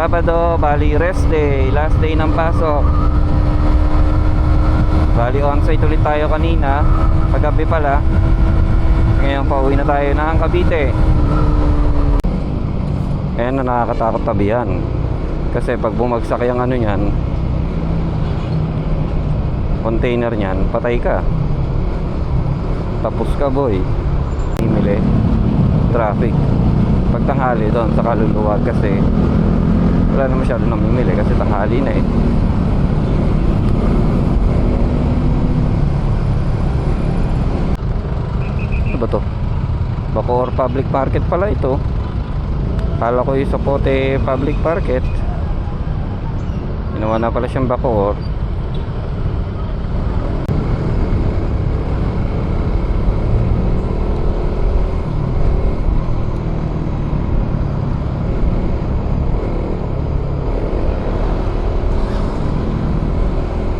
Sabado, bali rest day, last day ng pasok. Bali on-site ulit tayo kanina, paggabi pala. Ngayon pauwi na tayo ng Cavite. Ayan na, nakakatakot tabi yan. Kasi pag bumagsak yung ano nyan, container nyan, patay ka. Tapos ka boy. Himili traffic pag tanghali doon sa kaluluwag kasi wala na masyado namimili kasi tanghali na eh. Ano ba to? Bacoor Public Market pala ito. Kala ko yung Sapote Public Market, ginawa na pala siyang Bacoor.